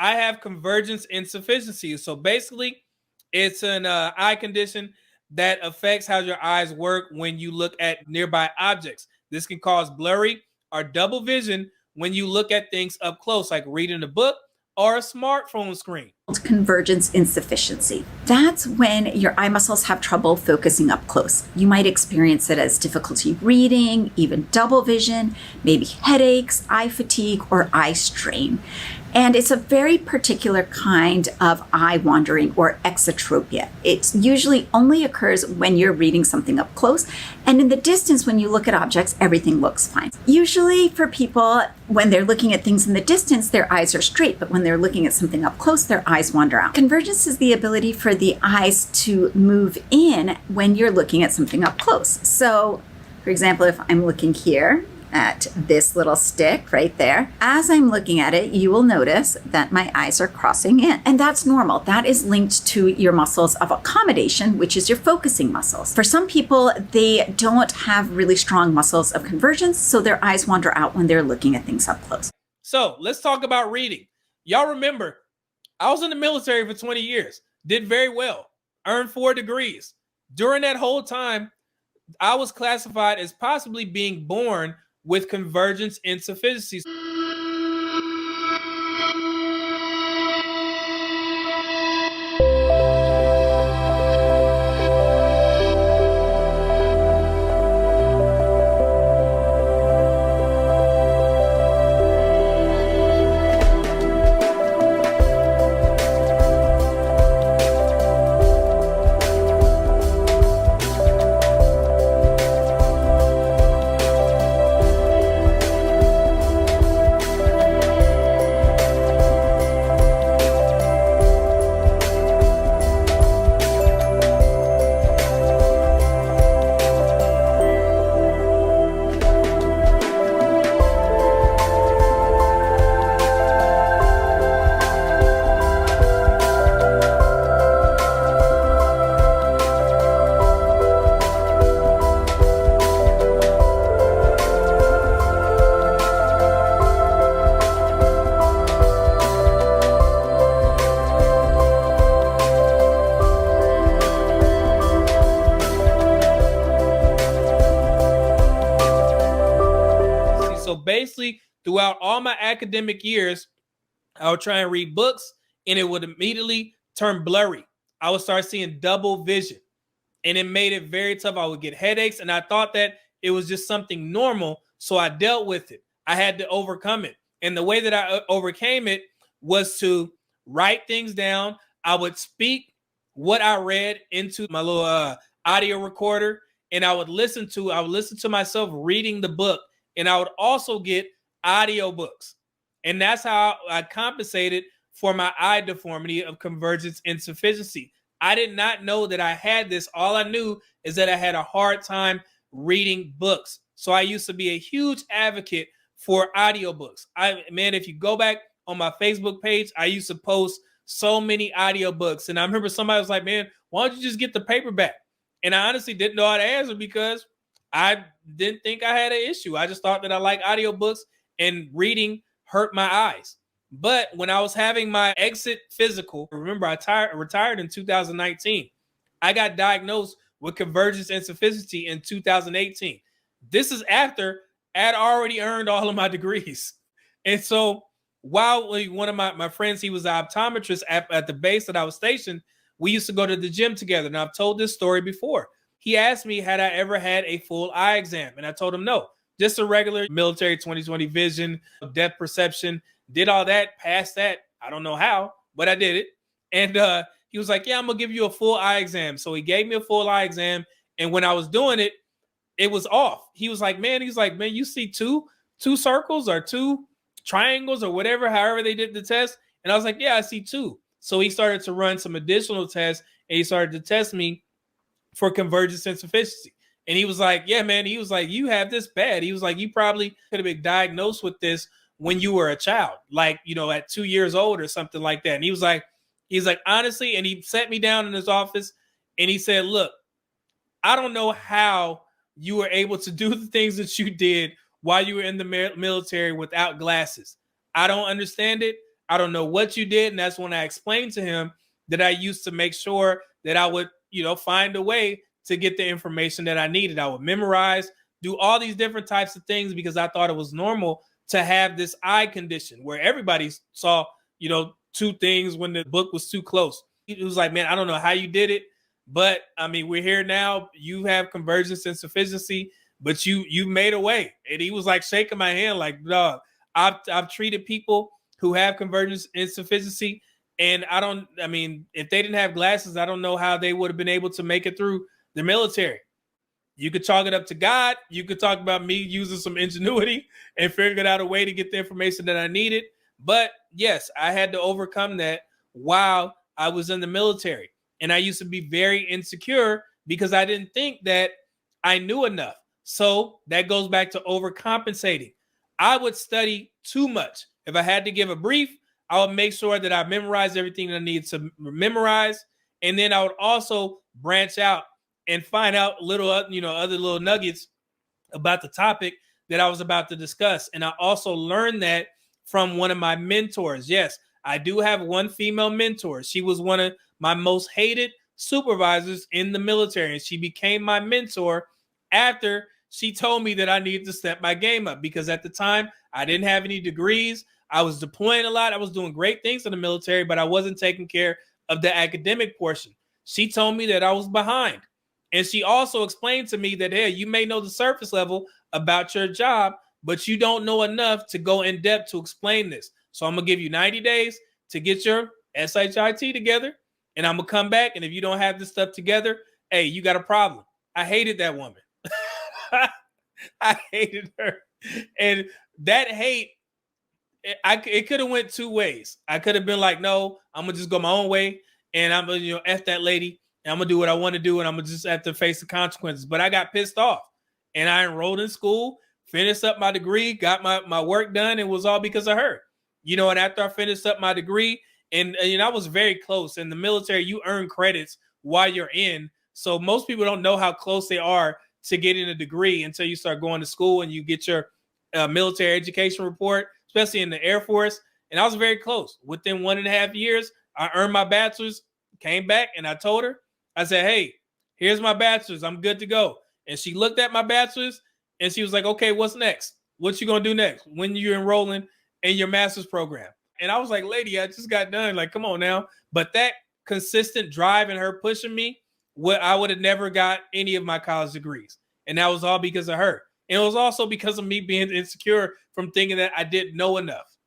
I have convergence insufficiency. So basically, it's an eye condition that affects how your eyes work when you look at nearby objects. This can cause blurry or double vision when you look at things up close, like reading a book or a smartphone screen. Convergence insufficiency. That's when your eye muscles have trouble focusing up close. You might experience it as difficulty reading, even double vision, maybe headaches, eye fatigue, or eye strain. And it's a very particular kind of eye wandering or exotropia. It usually only occurs when you're reading something up close, and in the distance, when you look at objects, everything looks fine. Usually for people, when they're looking at things in the distance, their eyes are straight, but when they're looking at something up close, their eyes wander out. Convergence is the ability for the eyes to move in when you're looking at something up close. So, for example, if I'm looking here at this little stick right there, as I'm looking at it, you will notice that my eyes are crossing in. And that's normal. That is linked to your muscles of accommodation, which is your focusing muscles. For some people, they don't have really strong muscles of convergence, so their eyes wander out when they're looking at things up close. So let's talk about reading. Y'all remember, I was in the military for 20 years, did very well, earned 4 degrees. During that whole time, I was classified as possibly being born with convergence insufficiency. So basically, throughout all my academic years, I would try and read books and it would immediately turn blurry. I would start seeing double vision and it made it very tough. I would get headaches and I thought that it was just something normal. So I dealt with it. I had to overcome it. And the way that I overcame it was to write things down. I would speak what I read into my little audio recorder and I would listen to myself reading the book. And I would also get audio books. And that's how I compensated for my eye deformity of convergence insufficiency. I did not know that I had this. All I knew is that I had a hard time reading books. So I used to be a huge advocate for audiobooks. Man, if you go back on my Facebook page, I used to post so many audiobooks. And I remember somebody was like, man, why don't you just get the paperback? And I honestly didn't know how to answer because I didn't think I had an issue. I just thought that I like audiobooks and reading hurt my eyes. But when I was having my exit physical, remember I retired in 2019. I got diagnosed with convergence insufficiency in 2018. This is after I'd already earned all of my degrees. And so while one of my friends, he was an optometrist at the base that I was stationed, we used to go to the gym together. And I've told this story before. He asked me, had I ever had a full eye exam? And I told him no, just a regular military 20/20 vision, depth perception, did all that, passed that. I don't know how, but I did it. And he was like, yeah, I'm going to give you a full eye exam. So he gave me a full eye exam. And when I was doing it, it was off. He was like, man, you see two circles or 2 triangles or whatever, however they did the test. And I was like, yeah, I see 2. So he started to run some additional tests and he started to test me for convergence insufficiency. And he was like, yeah, man, he was like, you have this bad. He was like, you probably could have been diagnosed with this when you were a child, like, at 2 years old or something like that. And he's like, honestly, and he sat me down in his office and he said, look, I don't know how you were able to do the things that you did while you were in the military without glasses. I don't understand it. I don't know what you did. And that's when I explained to him that I used to make sure that I would, find a way to get the information that I needed. I would memorize, do all these different types of things because I thought it was normal to have this eye condition where everybody saw, two things when the book was too close. It was like, man, I don't know how you did it, but I mean, we're here now. You have convergence insufficiency, but you made a way. And he was like shaking my hand, like, dog, I've treated people who have convergence insufficiency, and if they didn't have glasses, I don't know how they would have been able to make it through the military. You could chalk it up to God. You could talk about me using some ingenuity and figuring out a way to get the information that I needed. But yes, I had to overcome that while I was in the military. And I used to be very insecure because I didn't think that I knew enough. So that goes back to overcompensating. I would study too much. If I had to give a brief, I would make sure that I memorized everything that I needed to memorize. And then I would also branch out and find out other little nuggets about the topic that I was about to discuss. And I also learned that from one of my mentors. Yes, I do have one female mentor. She was one of my most hated supervisors in the military. And she became my mentor after she told me that I needed to step my game up, because at the time I didn't have any degrees. I was deploying a lot. I was doing great things in the military, but I wasn't taking care of the academic portion. She told me that I was behind. And she also explained to me that, hey, you may know the surface level about your job, but you don't know enough to go in depth to explain this. So I'm going to give you 90 days to get your SHIT together, and I'm going to come back. And if you don't have this stuff together, hey, you got a problem. I hated that woman. I hated her. And that hate, it could have went two ways. I could have been like, no, I'm going to just go my own way, and I'm going to, F that lady. I'm going to do what I want to do, and I'm going to just have to face the consequences. But I got pissed off, and I enrolled in school, finished up my degree, got my work done. It was all because of her. And after I finished up my degree, and I was very close. In the military, you earn credits while you're in. So most people don't know how close they are to getting a degree until you start going to school and you get your military education report, especially in the Air Force. And I was very close. Within 1.5 years, I earned my bachelor's, came back, and I told her, I said, hey, here's my bachelor's. I'm good to go. And she looked at my bachelor's and she was like, okay, what's next? What you going to do next? When you're enrolling in your master's program? And I was like, lady, I just got done. Like, come on now. But that consistent drive and her pushing me, I would have never got any of my college degrees. And that was all because of her. And it was also because of me being insecure from thinking that I didn't know enough.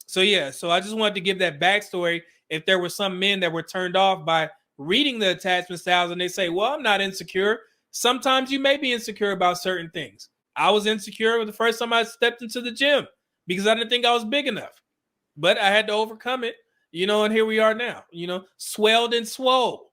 So yeah, so I just wanted to give that backstory. If there were some men that were turned off by reading the attachment styles and they say, well, I'm not insecure. Sometimes you may be insecure about certain things. I was insecure the first time I stepped into the gym because I didn't think I was big enough, but I had to overcome it, and here we are now, swelled and swole.